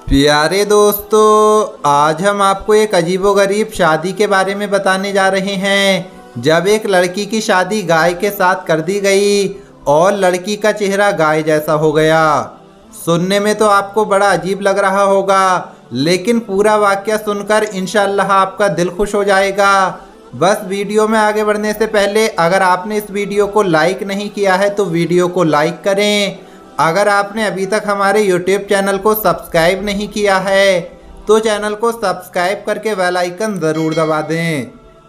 प्यारे दोस्तों, आज हम आपको एक अजीबोगरीब शादी के बारे में बताने जा रहे हैं। जब एक लड़की की शादी गाय के साथ कर दी गई और लड़की का चेहरा गाय जैसा हो गया। सुनने में तो आपको बड़ा अजीब लग रहा होगा, लेकिन पूरा वाकया सुनकर इंशाअल्लाह आपका दिल खुश हो जाएगा। बस वीडियो में आगे बढ़ने से पहले अगर आपने इस वीडियो को लाइक नहीं किया है तो वीडियो को लाइक करें। अगर आपने अभी तक हमारे यूट्यूब चैनल को सब्सक्राइब नहीं किया है तो चैनल को सब्सक्राइब करके बेल आइकन ज़रूर दबा दें।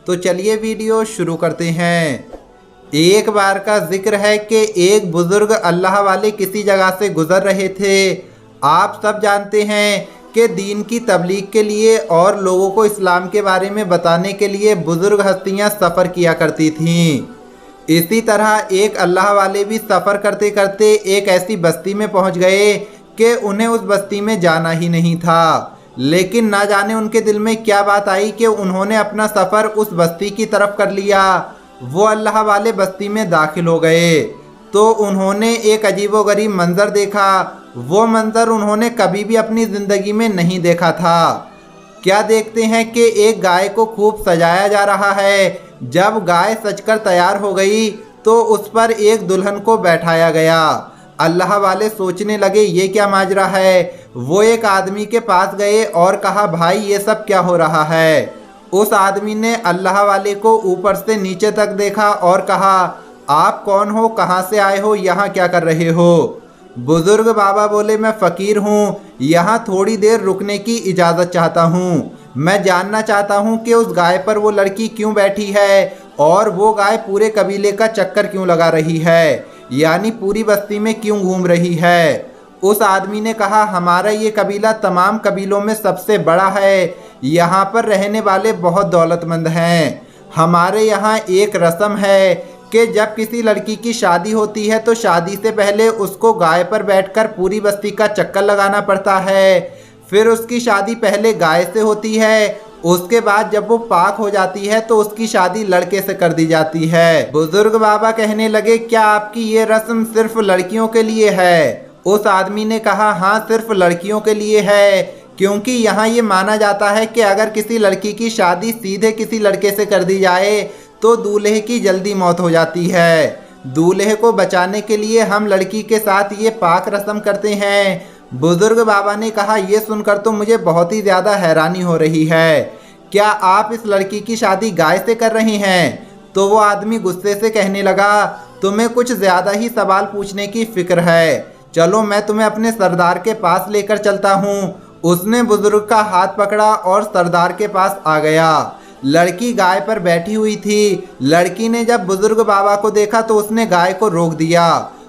तो चलिए वीडियो शुरू करते हैं। एक बार का जिक्र है कि एक बुज़ुर्ग अल्लाह वाले किसी जगह से गुज़र रहे थे। आप सब जानते हैं कि दीन की तबलीग के लिए और लोगों को इस्लाम के बारे में बताने के लिए बुज़ुर्ग हस्तियां सफ़र किया करती थीं। इसी तरह एक अल्लाह वाले भी सफ़र करते करते एक ऐसी बस्ती में पहुंच गए कि उन्हें उस बस्ती में जाना ही नहीं था। लेकिन ना जाने उनके दिल में क्या बात आई कि उन्होंने अपना सफ़र उस बस्ती की तरफ कर लिया। वो अल्लाह वाले बस्ती में दाखिल हो गए तो उन्होंने एक अजीबोगरीब मंज़र देखा। वो मंज़र उन्होंने कभी भी अपनी ज़िंदगी में नहीं देखा था। क्या देखते हैं कि एक गाय को खूब सजाया जा रहा है। जब गाय सजकर तैयार हो गई तो उस पर एक दुल्हन को बैठाया गया। अल्लाह वाले सोचने लगे ये क्या माजरा है। वो एक आदमी के पास गए और कहा, भाई ये सब क्या हो रहा है। उस आदमी ने अल्लाह वाले को ऊपर से नीचे तक देखा और कहा, आप कौन हो, कहाँ से आए हो, यहाँ क्या कर रहे हो। बुजुर्ग बाबा बोले, मैं फ़कीर हूँ, यहाँ थोड़ी देर रुकने की इजाज़त चाहता हूँ। मैं जानना चाहता हूँ कि उस गाय पर वो लड़की क्यों बैठी है और वो गाय पूरे कबीले का चक्कर क्यों लगा रही है, यानी पूरी बस्ती में क्यों घूम रही है। उस आदमी ने कहा, हमारा ये कबीला तमाम कबीलों में सबसे बड़ा है। यहाँ पर रहने वाले बहुत दौलतमंद हैं। हमारे यहाँ एक रस्म है कि जब किसी लड़की की शादी होती है तो शादी से पहले उसको गाय पर बैठकर पूरी बस्ती का चक्कर लगाना पड़ता है। फिर उसकी शादी पहले गाय से होती है, उसके बाद जब वो पाक हो जाती है तो उसकी शादी लड़के से कर दी जाती है। बुजुर्ग बाबा कहने लगे, क्या आपकी ये रस्म सिर्फ लड़कियों के लिए है। उस आदमी ने कहा, हाँ सिर्फ लड़कियों के लिए है, क्योंकि यहाँ ये माना जाता है कि अगर किसी लड़की की शादी सीधे किसी लड़के से कर दी जाए तो दूल्हे की जल्दी मौत हो जाती है। दूल्हे को बचाने के लिए हम लड़की के साथ ये पाक रस्म करते हैं। बुजुर्ग बाबा ने कहा, यह सुनकर तो मुझे बहुत ही ज़्यादा हैरानी हो रही है। क्या आप इस लड़की की शादी गाय से कर रहे हैं। तो वो आदमी गुस्से से कहने लगा, तुम्हें कुछ ज़्यादा ही सवाल पूछने की फिक्र है, चलो मैं तुम्हें अपने सरदार के पास लेकर चलता हूँ। उसने बुजुर्ग का हाथ पकड़ा और सरदार के पास आ गया। लड़की गाय पर बैठी हुई थी। लड़की ने जब बुजुर्ग बाबा को देखा तो उसने गाय को रोक दिया।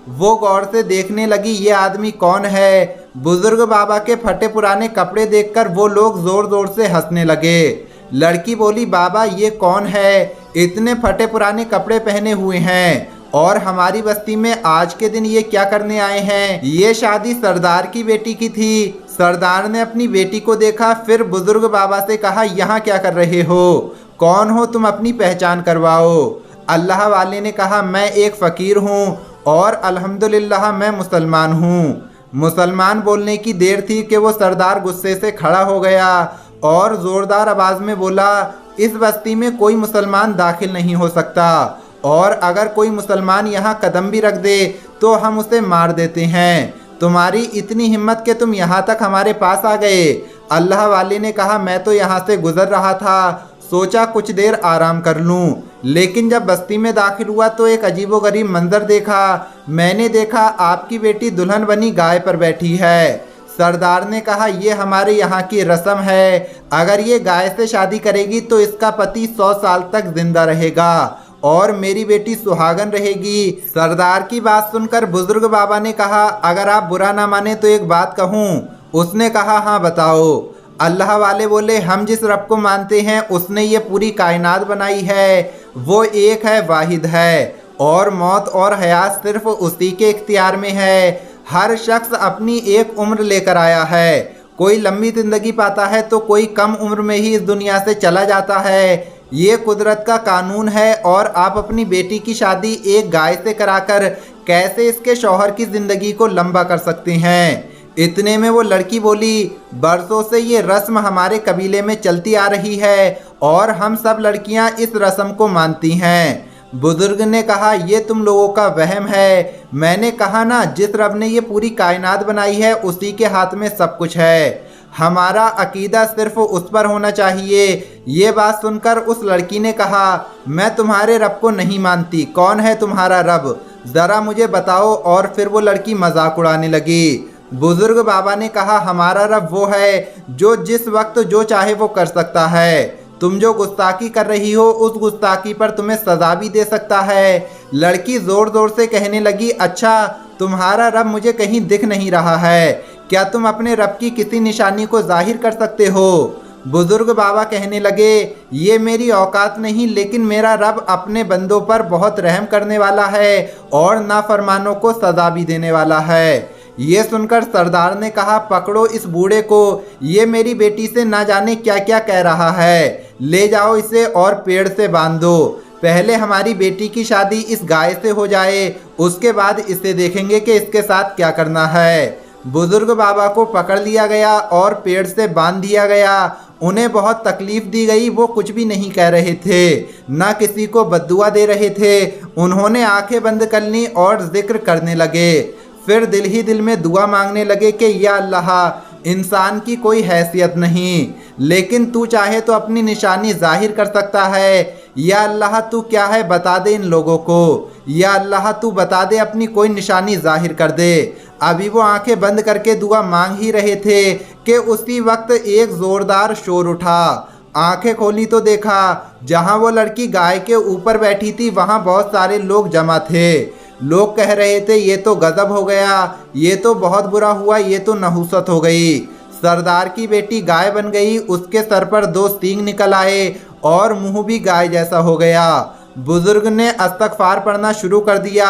वो गौर से देखने लगी, ये आदमी कौन है। बुजुर्ग बाबा के फटे पुराने कपड़े देखकर वो लोग जोर जोर से हंसने लगे। लड़की बोली, बाबा ये कौन है, इतने फटे पुराने कपड़े पहने हुए हैं और हमारी बस्ती में आज के दिन ये क्या करने आए हैं। ये शादी सरदार की बेटी की थी। सरदार ने अपनी बेटी को देखा, फिर बुजुर्ग बाबा से कहा, यहाँ क्या कर रहे हो, कौन हो तुम, अपनी पहचान करवाओ। अल्लाह वाले ने कहा, मैं एक फ़कीर हूँ और अल्हम्दुलिल्लाह मैं मुसलमान हूँ। मुसलमान बोलने की देर थी कि वो सरदार गुस्से से खड़ा हो गया और ज़ोरदार आवाज़ में बोला, इस बस्ती में कोई मुसलमान दाखिल नहीं हो सकता और अगर कोई मुसलमान यहाँ कदम भी रख दे तो हम उसे मार देते हैं। तुम्हारी इतनी हिम्मत कि तुम यहाँ तक हमारे पास आ गए। अल्लाह वाले ने कहा, मैं तो यहाँ से गुज़र रहा था, सोचा कुछ देर आराम कर लूं, लेकिन जब बस्ती में दाखिल हुआ तो एक अजीबोगरीब मंजर देखा। मैंने देखा आपकी बेटी दुल्हन बनी गाय पर बैठी है। सरदार ने कहा, यह हमारे यहाँ की रस्म है, अगर ये गाय से शादी करेगी तो इसका पति 100 साल तक जिंदा रहेगा और मेरी बेटी सुहागन रहेगी। सरदार की बात सुनकर बुजुर्ग बाबा ने कहा, अगर आप बुरा ना माने तो एक बात कहूँ। उसने कहा, हाँ बताओ। अल्लाह वाले बोले, हम जिस रब को मानते हैं उसने ये पूरी कायनात बनाई है, वो एक है, वाहिद है और मौत और हयात सिर्फ उसी के इख्तियार में है। हर शख्स अपनी एक उम्र लेकर आया है, कोई लंबी ज़िंदगी पाता है तो कोई कम उम्र में ही इस दुनिया से चला जाता है। ये कुदरत का कानून है और आप अपनी बेटी की शादी एक गाय से कराकर कैसे इसके शौहर की ज़िंदगी को लंबा कर सकते हैं। इतने में वो लड़की बोली, बरसों से ये रस्म हमारे कबीले में चलती आ रही है और हम सब लड़कियां इस रस्म को मानती हैं। बुजुर्ग ने कहा, ये तुम लोगों का वहम है। मैंने कहा ना, जिस रब ने ये पूरी कायनात बनाई है उसी के हाथ में सब कुछ है। हमारा अकीदा सिर्फ उस पर होना चाहिए। ये बात सुनकर उस लड़की ने कहा, मैं तुम्हारे रब को नहीं मानती। कौन है तुम्हारा रब, ज़रा मुझे बताओ। और फिर वो लड़की मजाक उड़ाने लगी। बुजुर्ग बाबा ने कहा, हमारा रब वो है जो जिस वक्त जो चाहे वो कर सकता है। तुम जो गुस्ताखी कर रही हो उस गुस्ताखी पर तुम्हें सजा भी दे सकता है। लड़की जोर जोर से कहने लगी, अच्छा तुम्हारा रब मुझे कहीं दिख नहीं रहा है, क्या तुम अपने रब की किसी निशानी को जाहिर कर सकते हो? बुजुर्ग बाबा कहने लगे, ये मेरी औकात नहीं, लेकिन मेरा रब अपने बंदों पर बहुत रहम करने वाला है और नाफरमानों को सजा भी देने वाला है। ये सुनकर सरदार ने कहा, पकड़ो इस बूढ़े को, ये मेरी बेटी से ना जाने क्या क्या कह रहा है। ले जाओ इसे और पेड़ से बांध दो। पहले हमारी बेटी की शादी इस गाय से हो जाए, उसके बाद इसे देखेंगे कि इसके साथ क्या करना है। बुजुर्ग बाबा को पकड़ लिया गया और पेड़ से बांध दिया गया। उन्हें बहुत तकलीफ दी गई। वो कुछ भी नहीं कह रहे थे, ना किसी को बद्दुआ दे रहे थे। उन्होंने आंखें बंद कर ली और जिक्र करने लगे। फिर दिल ही दिल में दुआ मांगने लगे कि या अल्लाह, इंसान की कोई हैसियत नहीं, लेकिन तू चाहे तो अपनी निशानी जाहिर कर सकता है। या अल्लाह, तू क्या है बता दे इन लोगों को। या अल्लाह, तू बता दे, अपनी कोई निशानी जाहिर कर दे। अभी वो आंखें बंद करके दुआ मांग ही रहे थे कि उसी वक्त एक जोरदार शोर उठा। आंखें खोली तो देखा, जहां वो लड़की गाय के ऊपर बैठी थी वहां बहुत सारे लोग जमा थे। लोग कह रहे थे, ये तो गजब हो गया, ये तो बहुत बुरा हुआ, ये तो नहुसत हो गई। सरदार की बेटी गाय बन गई, उसके सर पर 2 सींग निकल आए और मुंह भी गाय जैसा हो गया। बुजुर्ग ने अस्तगफार पढ़ना शुरू कर दिया।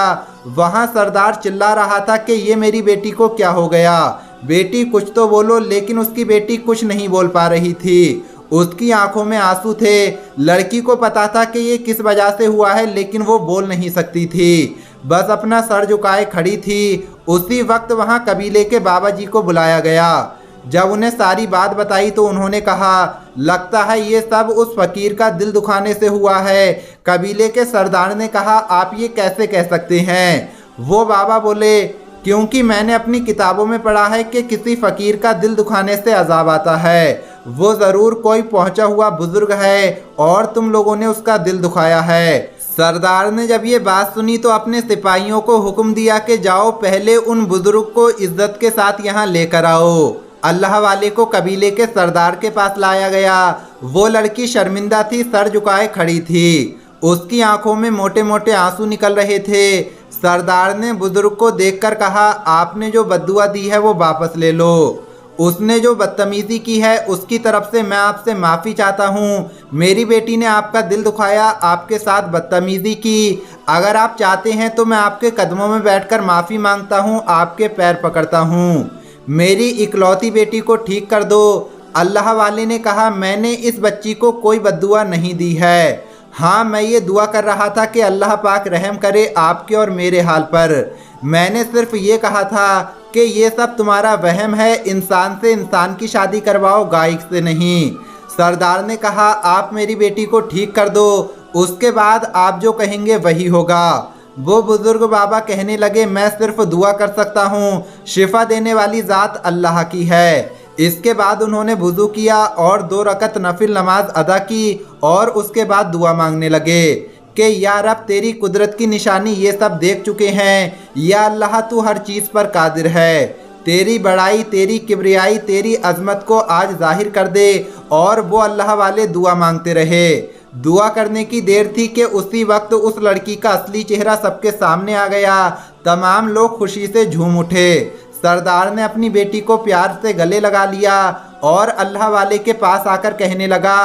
वहां सरदार चिल्ला रहा था कि ये मेरी बेटी को क्या हो गया, बेटी कुछ तो बोलो। लेकिन उसकी बेटी कुछ नहीं बोल पा रही थी, उसकी आंखों में आंसू थे। लड़की को पता था कि ये किस वजह से हुआ है, लेकिन वो बोल नहीं सकती थी, बस अपना सर झुकाए खड़ी थी। उसी वक्त वहां कबीले के बाबा जी को बुलाया गया। जब उन्हें सारी बात बताई तो उन्होंने कहा, लगता है ये सब उस फकीर का दिल दुखाने से हुआ है। कबीले के सरदार ने कहा, आप ये कैसे कह सकते हैं? वो बाबा बोले, क्योंकि मैंने अपनी किताबों में पढ़ा है कि किसी फकीर का दिल दुखाने से अजाब आता है। वो ज़रूर कोई पहुंचा हुआ बुजुर्ग है और तुम लोगों ने उसका दिल दुखाया है। सरदार ने जब ये बात सुनी तो अपने सिपाहियों को हुक्म दिया कि जाओ, पहले उन बुजुर्ग को इज्जत के साथ यहाँ लेकर आओ। अल्लाह वाले को कबीले के सरदार के पास लाया गया। वो लड़की शर्मिंदा थी, सर झुकाए खड़ी थी, उसकी आंखों में मोटे मोटे आंसू निकल रहे थे। सरदार ने बुजुर्ग को देखकर कहा, आपने जो बद्दुआ दी है वो वापस ले लो। उसने जो बदतमीजी की है उसकी तरफ से मैं आपसे माफ़ी चाहता हूँ। मेरी बेटी ने आपका दिल दुखाया, आपके साथ बदतमीजी की। अगर आप चाहते हैं तो मैं आपके कदमों में बैठकर माफ़ी मांगता हूँ, आपके पैर पकड़ता हूँ। मेरी इकलौती बेटी को ठीक कर दो। अल्लाह वाले ने कहा, मैंने इस बच्ची को कोई बद्दुआ नहीं दी है। हाँ, मैं ये दुआ कर रहा था कि अल्लाह पाक रहम करे आपके और मेरे हाल पर। मैंने सिर्फ ये कहा था कि ये सब तुम्हारा वहम है, इंसान से इंसान की शादी करवाओ, गाय से नहीं। सरदार ने कहा, आप मेरी बेटी को ठीक कर दो, उसके बाद आप जो कहेंगे वही होगा। वो बुजुर्ग बाबा कहने लगे, मैं सिर्फ दुआ कर सकता हूँ, शिफा देने वाली ज़ात अल्लाह की है। इसके बाद उन्होंने वुज़ू किया और 2 रकत नफिल नमाज अदा की और उसके बाद दुआ मांगने लगे कि या रब, तेरी कुदरत की निशानी ये सब देख चुके हैं। या अल्लाह, तू हर चीज़ पर कादिर है। तेरी बड़ाई, तेरी किबरियाई, तेरी अजमत को आज जाहिर कर दे। और वो अल्लाह वाले दुआ मांगते रहे। दुआ करने की देर थी कि उसी वक्त उस लड़की का असली चेहरा सबके सामने आ गया। तमाम लोग खुशी से झूम उठे। सरदार ने अपनी बेटी को प्यार से गले लगा लिया और अल्लाह वाले के पास आकर कहने लगा,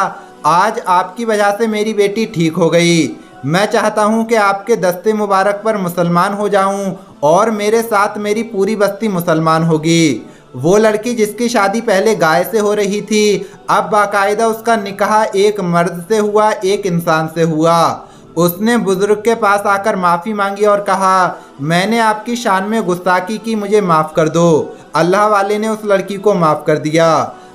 आज आपकी वजह से मेरी बेटी ठीक हो गई। मैं चाहता हूं कि आपके दस्ते मुबारक पर मुसलमान हो जाऊं और मेरे साथ मेरी पूरी बस्ती मुसलमान होगी। वो लड़की जिसकी शादी पहले गाय से हो रही थी, अब बाकायदा उसका निकाह एक मर्द से हुआ, एक इंसान से हुआ। उसने बुजुर्ग के पास आकर माफ़ी मांगी और कहा, मैंने आपकी शान में गुस्ताखी की, मुझे माफ़ कर दो। अल्लाह वाले ने उस लड़की को माफ़ कर दिया।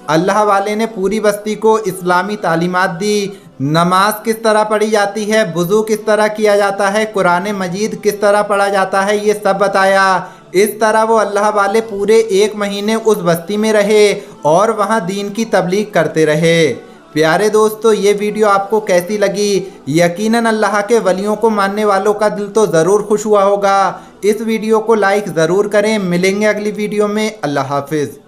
अल्लाह वाले ने पूरी बस्ती को इस्लामी तालीमात दी, नमाज किस तरह पढ़ी जाती है, वुज़ू किस तरह किया जाता है, कुरान मजीद किस तरह पढ़ा जाता है, ये सब बताया। इस तरह वो अल्लाह वाले पूरे 1 महीने उस बस्ती में रहे और वहाँ दीन की तबलीग करते रहे। प्यारे दोस्तों, ये वीडियो आपको कैसी लगी? यकीनन अल्लाह के वलियों को मानने वालों का दिल तो ज़रूर खुश हुआ होगा। इस वीडियो को लाइक ज़रूर करें। मिलेंगे अगली वीडियो में। अल्लाह हाफिज़।